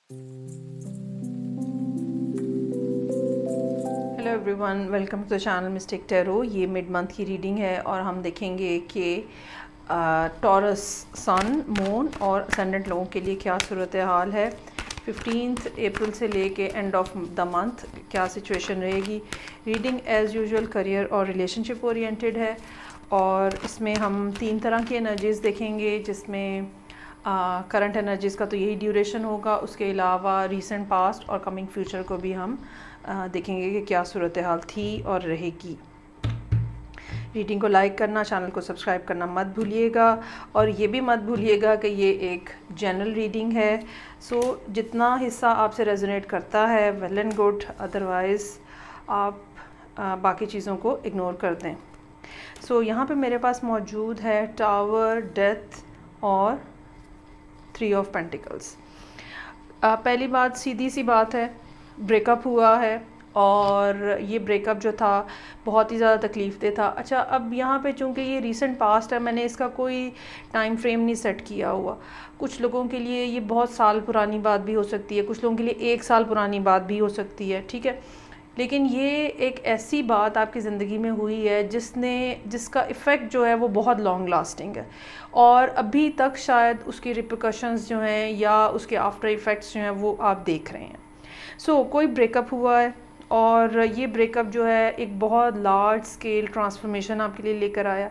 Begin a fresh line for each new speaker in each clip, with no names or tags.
Hello everyone, welcome to the channel mistake tarot. ये mid month की reading है और हम देखेंगे कि टॉरस सन, मून और असेंडेंट लोगों के लिए क्या सूरत हाल है। 15 अप्रैल से लेके एंड ऑफ द मंथ क्या सिचुएशन रहेगी। रीडिंग एज़ यूजुअल करियर और रिलेशनशिप ओरिएंटेड है और इसमें हम 3 तरह की एनर्जीज़ देखेंगे, जिसमें करंट एनर्जीज़ का तो यही ड्यूरेशन होगा। उसके अलावा रीसेंट पास्ट और कमिंग फ्यूचर को भी हम देखेंगे कि क्या सूरत हाल थी और रहेगी। रीडिंग को लाइक करना, चैनल को सब्सक्राइब करना मत भूलिएगा और ये भी मत भूलिएगा कि ये एक जनरल रीडिंग है। सो जितना हिस्सा आपसे रेजोनेट करता है वेल एंड गुड, अदरवाइज़ आप बाकी चीज़ों को इग्नोर कर दें। सो यहाँ पे मेरे पास मौजूद है टावर, डेथ और 3 ऑफ पेंटिकल्स। पहली बात, सीधी सी बात है, ब्रेकअप हुआ है और ये ब्रेकअप जो था बहुत ही ज़्यादा तकलीफ़देह था। अच्छा, अब यहाँ पे चूँकि ये रीसेंट पास्ट है, मैंने इसका कोई टाइम फ्रेम नहीं सेट किया हुआ। कुछ लोगों के लिए ये बहुत साल पुरानी बात भी हो सकती है, कुछ लोगों के लिए 1 साल पुरानी बात भी हो सकती है, ठीक है। लेकिन ये एक ऐसी बात आपकी ज़िंदगी में हुई है जिसका इफ़ेक्ट जो है वो बहुत लॉन्ग लास्टिंग है और अभी तक शायद उसकी रिpercussions जो हैं या उसके आफ्टर इफ़ेक्ट्स जो हैं वो आप देख रहे हैं। सो कोई ब्रेकअप हुआ है और ये ब्रेकअप जो है एक बहुत लार्ज स्केल ट्रांसफॉर्मेशन आपके लिए लेकर आया।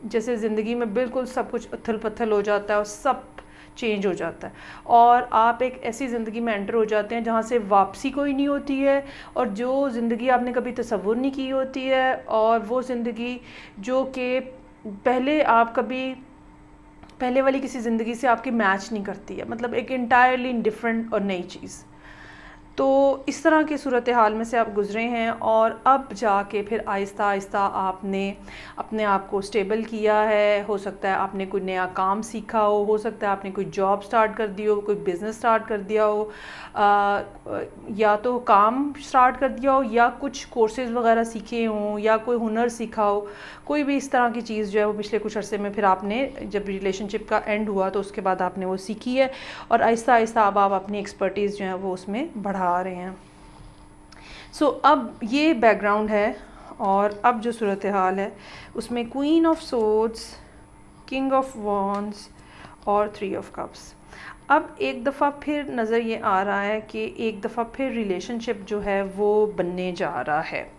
जैसे ज़िंदगी में बिल्कुल सब कुछ उथल पथल हो जाता है और सब चेंज हो जाता है और आप एक ऐसी ज़िंदगी में एंटर हो जाते हैं जहाँ से वापसी कोई नहीं होती है और जो ज़िंदगी आपने कभी तसव्वुर नहीं की होती है और वो ज़िंदगी जो कि पहले वाली किसी ज़िंदगी से आपकी मैच नहीं करती है, मतलब एक इंटायरली डिफरेंट और नई चीज़। तो इस तरह की सूरत हाल में से आप गुज़रे हैं और अब जाके फिर आहिस्ता आहिस्ता आपने अपने आप को स्टेबल किया है। हो सकता है आपने कोई नया काम सीखा हो सकता है आपने कोई जॉब स्टार्ट कर दी हो, कोई बिज़नेस स्टार्ट कर दिया हो, या तो काम स्टार्ट कर दिया हो या कुछ कोर्सेज़ वगैरह सीखे हों या कोई हुनर सीखा हो। कोई भी इस तरह की चीज़ जो है वो पिछले कुछ अरसे में फिर आपने, जब रिलेशनशिप का एंड हुआ तो उसके बाद आपने वो सीखी है और आहिस्ता आहिस्ता अब आप अपनी एक्सपर्टीज़ जो है वो उसमें बढ़ा रहे हैं। सो अब ये बैकग्राउंड है और अब जो सूरत हाल है उसमें queen of swords, king of wands और 3 ऑफ कप्स। अब एक दफ़ा फिर नज़र ये आ रहा है कि एक दफ़ा फिर रिलेशनशिप जो है वो बनने जा रहा है।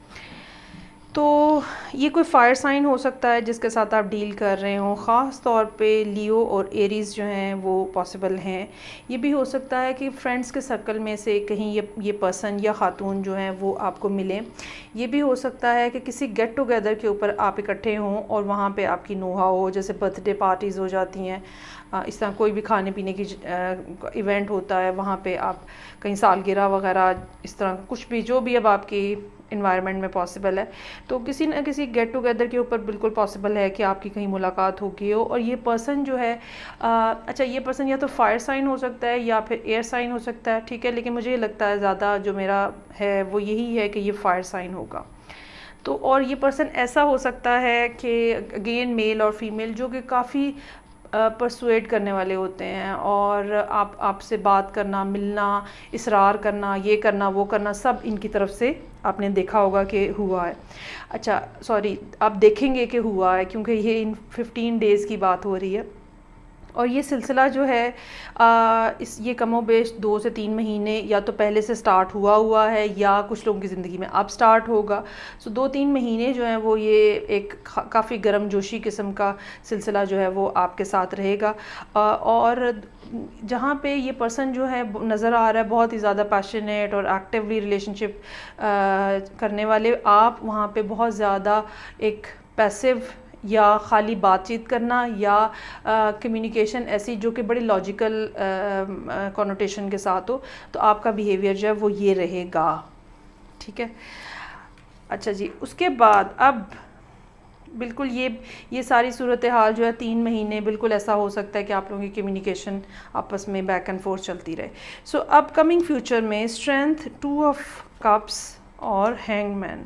तो ये कोई फायर साइन हो सकता है जिसके साथ आप डील कर रहे हो, ख़ास तौर पे लियो और एरीज़ जो हैं वो पॉसिबल हैं। ये भी हो सकता है कि फ्रेंड्स के सर्कल में से कहीं ये पर्सन या ख़ातून जो हैं वो आपको मिलें। ये भी हो सकता है कि किसी गेट टुगेदर के ऊपर आप इकट्ठे हों और वहाँ पे आपकी नोहा हो, जैसे बर्थडे पार्टीज़ हो जाती हैं, इस तरह कोई भी खाने पीने की इवेंट होता है, वहाँ पे आप कहीं सालगिरह वगैरह, इस तरह कुछ भी जो भी अब आपकी इन्वायरमेंट में पॉसिबल है, तो किसी न किसी गेट टुगेदर के ऊपर बिल्कुल पॉसिबल है कि आपकी कहीं मुलाकात होगी हो। और ये पर्सन जो है, अच्छा, ये पर्सन या तो फायर साइन हो सकता है या फिर एयर साइन हो सकता है, ठीक है, लेकिन मुझे ये लगता है ज़्यादा जो मेरा है वो यही है कि ये फायर साइन होगा। तो और ये पर्सन ऐसा हो सकता है कि अगेन मेल और फीमेल जो कि काफ़ी परसुएड करने वाले होते हैं और आपसे बात करना, मिलना, इसरार करना, ये करना वो करना, सब इनकी तरफ से आपने देखा होगा कि हुआ है। अच्छा, सॉरी, आप देखेंगे कि हुआ है क्योंकि ये इन 15 डेज़ की बात हो रही है और ये सिलसिला जो है ये कमोबेश 2 से 3 महीने या तो पहले से स्टार्ट हुआ है या कुछ लोगों की ज़िंदगी में अब स्टार्ट होगा। सो 2-3 महीने जो हैं वो ये एक काफ़ी गर्मजोशी किस्म का सिलसिला जो है वो आपके साथ रहेगा। और जहाँ पे ये पर्सन जो है नज़र आ रहा है बहुत ही ज़्यादा पैशनेट और एक्टिवली रिलेशनशिप करने वाले, आप वहाँ पे बहुत ज़्यादा एक पैसिव या ख़ाली बातचीत करना या कम्युनिकेशन ऐसी जो कि बड़ी लॉजिकल कॉनोटेशन के साथ हो, तो आपका बिहेवियर जो है वो ये रहेगा, ठीक है। अच्छा जी, उसके बाद अब बिल्कुल ये सारी सूरत हाल जो है 3 महीने बिल्कुल ऐसा हो सकता है कि आप लोगों की कम्युनिकेशन आपस में बैक एंड फोर्थ चलती रहे। सो अपकमिंग फ्यूचर में स्ट्रेंथ, 2 ऑफ कप्स और हैंगमैन।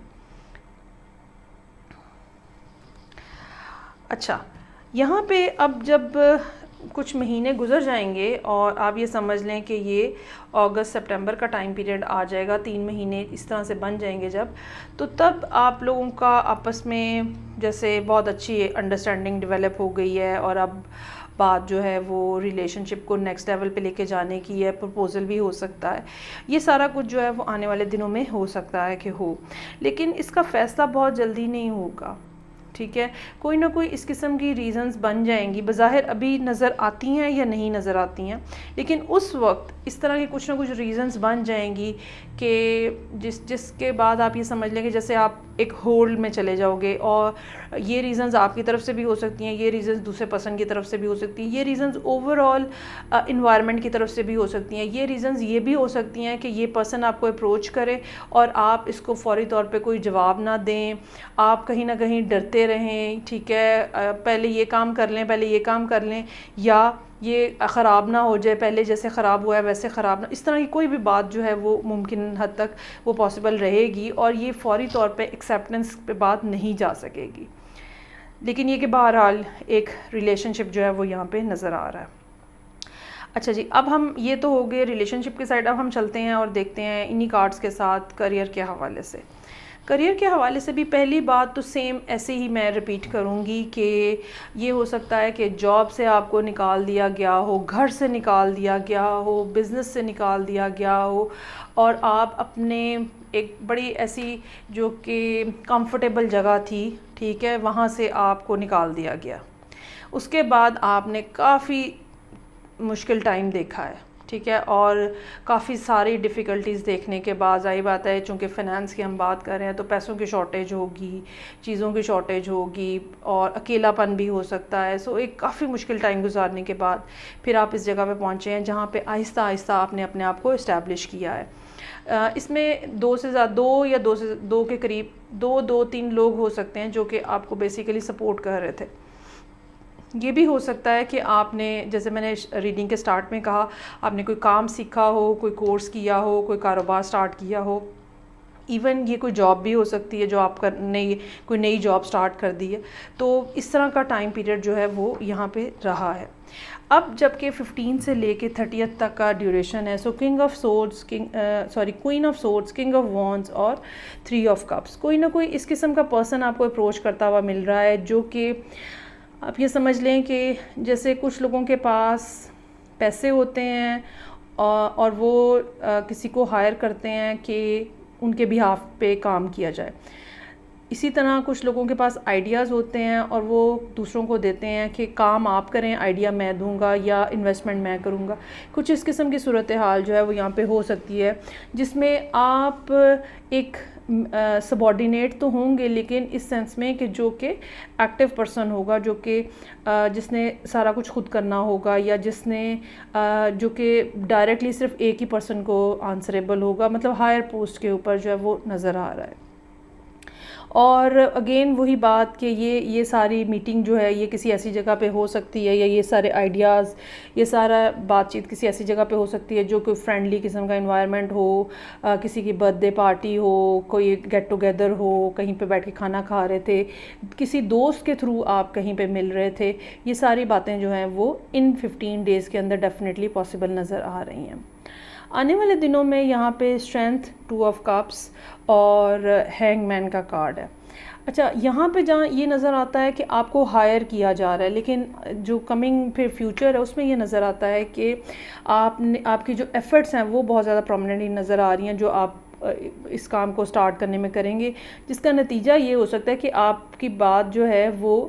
अच्छा, यहाँ पे अब जब कुछ महीने गुजर जाएंगे और आप ये समझ लें कि ये अगस्त सितंबर का टाइम पीरियड आ जाएगा, 3 महीने इस तरह से बन जाएंगे जब, तो तब आप लोगों का आपस में जैसे बहुत अच्छी अंडरस्टैंडिंग डेवलप हो गई है और अब बात जो है वो रिलेशनशिप को नेक्स्ट लेवल पे लेके जाने की है, प्रपोज़ल भी हो सकता है, ये सारा कुछ जो है वो आने वाले दिनों में हो सकता है कि हो, लेकिन इसका फ़ैसला बहुत जल्दी नहीं होगा। ठीक है, कोई ना कोई इस किस्म की रीज़न्स बन जाएंगी, बज़ाहिर अभी नज़र आती हैं या नहीं नज़र आती हैं, लेकिन उस वक्त इस तरह की कुछ ना कुछ रीज़न्स बन जाएंगी कि जिसके बाद आप ये समझ लें कि जैसे आप एक होल्ड में चले जाओगे और ये रीज़न्स आपकी तरफ से भी हो सकती हैं, ये रीज़न्स दूसरे पर्सन की तरफ से भी हो सकती हैं, ये रीज़न्स ओवरऑल इन्वायरमेंट की तरफ से भी हो सकती हैं, ये रीज़न्स ये भी हो सकती हैं कि ये पर्सन आपको अप्रोच करे और आप इसको फ़ौरी तौर पे कोई जवाब ना दें, आप कहीं ना कहीं डरते रहें, ठीक है, पहले ये काम कर लें, पहले ये काम कर लें, या ये ख़राब ना हो जाए, पहले जैसे ख़राब हुआ है वैसे ख़राब ना, इस तरह की कोई भी बात जो है वो मुमकिन हद तक वो पॉसिबल रहेगी और ये फ़ौरी तौर पे एक्सेप्टेंस पे बात नहीं जा सकेगी। लेकिन ये कि बहरहाल एक रिलेशनशिप जो है वो यहाँ पे नज़र आ रहा है। अच्छा जी, अब हम ये तो हो गए रिलेशनशिप के साइड, अब हम चलते हैं और देखते हैं इन्हीं कार्ड्स के साथ करियर के हवाले से। करियर के हवाले से भी पहली बात तो सेम ऐसे ही मैं रिपीट करूँगी कि ये हो सकता है कि जॉब से आपको निकाल दिया गया हो, घर से निकाल दिया गया हो, बिज़नेस से निकाल दिया गया हो और आप अपने एक बड़ी ऐसी जो कि कंफर्टेबल जगह थी, ठीक है, वहाँ से आपको निकाल दिया गया। उसके बाद आपने काफ़ी मुश्किल टाइम देखा है, ठीक है, और काफ़ी सारी डिफ़िकल्टीज़ देखने के बाद ज़ाहिर बात है चूँकि फ़ाइनेंस की हम बात कर रहे हैं तो पैसों की शॉर्टेज होगी, चीज़ों की शॉर्टेज होगी और अकेलापन भी हो सकता है। सो एक काफ़ी मुश्किल टाइम गुजारने के बाद फिर आप इस जगह पे पहुँचे हैं जहाँ पे आहिस्ता आहिस्ता आपने अपने आप को इस्टेब्लिश किया है। इसमें दो के करीब दो तीन लोग हो सकते हैं जो कि आपको बेसिकली सपोर्ट कर रहे थे। ये भी हो सकता है कि आपने, जैसे मैंने रीडिंग के स्टार्ट में कहा, आपने कोई काम सीखा हो, कोई कोर्स किया हो, कोई कारोबार स्टार्ट किया हो, इवन ये कोई जॉब भी हो सकती है जो आप कोई नई जॉब स्टार्ट कर दी है। तो इस तरह का टाइम पीरियड जो है वो यहाँ पे रहा है। अब जबकि 15 से लेके 30 तक का ड्यूरेशन है, सो queen of swords, king of wands और 3 ऑफ कप्स, कोई ना कोई इस किस्म का पर्सन आपको अप्रोच करता हुआ मिल रहा है जो कि आप ये समझ लें कि जैसे कुछ लोगों के पास पैसे होते हैं और वो किसी को हायर करते हैं कि उनके बिहाफ पे काम किया जाए। इसी तरह कुछ लोगों के पास आइडियाज़ होते हैं और वो दूसरों को देते हैं कि काम आप करें, आइडिया मैं दूंगा या इन्वेस्टमेंट मैं करूंगा। कुछ इस किस्म की सूरत हाल जो है वो यहाँ पे हो सकती है जिसमें आप एक सबॉर्डिनेट तो होंगे, लेकिन इस सेंस में कि जो कि एक्टिव पर्सन होगा, जो कि जिसने सारा कुछ खुद करना होगा या जिसने जो कि डायरेक्टली सिर्फ एक ही पर्सन को आंसरेबल होगा, मतलब हायर पोस्ट के ऊपर जो है वो नज़र आ रहा है। और अगेन वही बात कि ये सारी मीटिंग जो है ये किसी ऐसी जगह पे हो सकती है, या ये सारे आइडियाज़, ये सारा बातचीत किसी ऐसी जगह पे हो सकती है जो कोई फ्रेंडली किस्म का इन्वायरमेंट हो, किसी की बर्थडे पार्टी हो, कोई गेट टुगेदर हो, कहीं पे बैठ के खाना खा रहे थे, किसी दोस्त के थ्रू आप कहीं पे मिल रहे थे, ये सारी बातें जो हैं वो इन 15 डेज़ के अंदर डेफिनेटली पॉसिबल नज़र आ रही हैं। आने वाले दिनों में यहाँ पे स्ट्रेंथ, 2 ऑफ कप्स और हैंगमैन का कार्ड है। अच्छा, यहाँ पे जहाँ ये नज़र आता है कि आपको हायर किया जा रहा है, लेकिन जो कमिंग फिर फ्यूचर है उसमें ये नज़र आता है कि आपकी जो एफ़र्ट्स हैं वो बहुत ज़्यादा प्रोमिनेंटली नज़र आ रही हैं जो आप इस काम को स्टार्ट करने में करेंगे, जिसका नतीजा ये हो सकता है कि आपकी बात जो है वो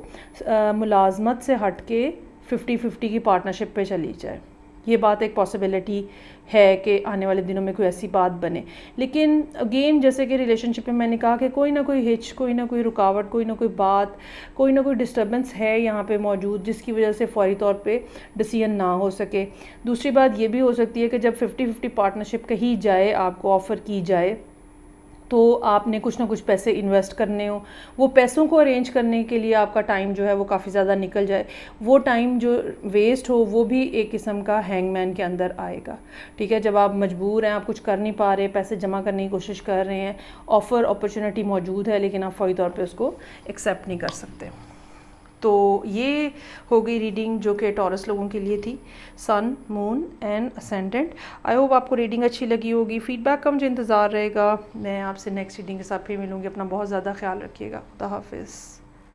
मुलाजमत से हट के 50-50 की पार्टनरशिप पे चली जाए। ये बात एक पॉसिबिलिटी है कि आने वाले दिनों में कोई ऐसी बात बने। लेकिन अगेन जैसे कि रिलेशनशिप में मैंने कहा कि कोई ना कोई हिच, कोई ना कोई रुकावट, कोई ना कोई बात, कोई ना कोई डिस्टर्बेंस है यहाँ पे मौजूद जिसकी वजह से फौरी तौर पे डिसीजन ना हो सके। दूसरी बात ये भी हो सकती है कि जब 50-50 पार्टनरशिप कही जाए, आपको ऑफ़र की जाए, तो आपने कुछ ना कुछ पैसे इन्वेस्ट करने हो, वो पैसों को अरेंज करने के लिए आपका टाइम जो है वो काफ़ी ज़्यादा निकल जाए, वो टाइम जो वेस्ट हो वो भी एक किस्म का हैंगमैन के अंदर आएगा। ठीक है, जब आप मजबूर हैं, आप कुछ कर नहीं पा रहे, पैसे जमा करने की कोशिश कर रहे हैं, ऑफ़र अपॉर्चुनिटी मौजूद है, लेकिन आप फौरी तौर पे उसको एक्सेप्ट नहीं कर सकते। तो ये हो गई रीडिंग जो कि टॉरस लोगों के लिए थी, sun, moon and ascendant. I hope आपको रीडिंग अच्छी लगी होगी। फीडबैक का मुझे इंतज़ार रहेगा। मैं आपसे नेक्स्ट रीडिंग के साथ फिर मिलूँगी। अपना बहुत ज़्यादा ख्याल रखिएगा। खुदा हाफिज़।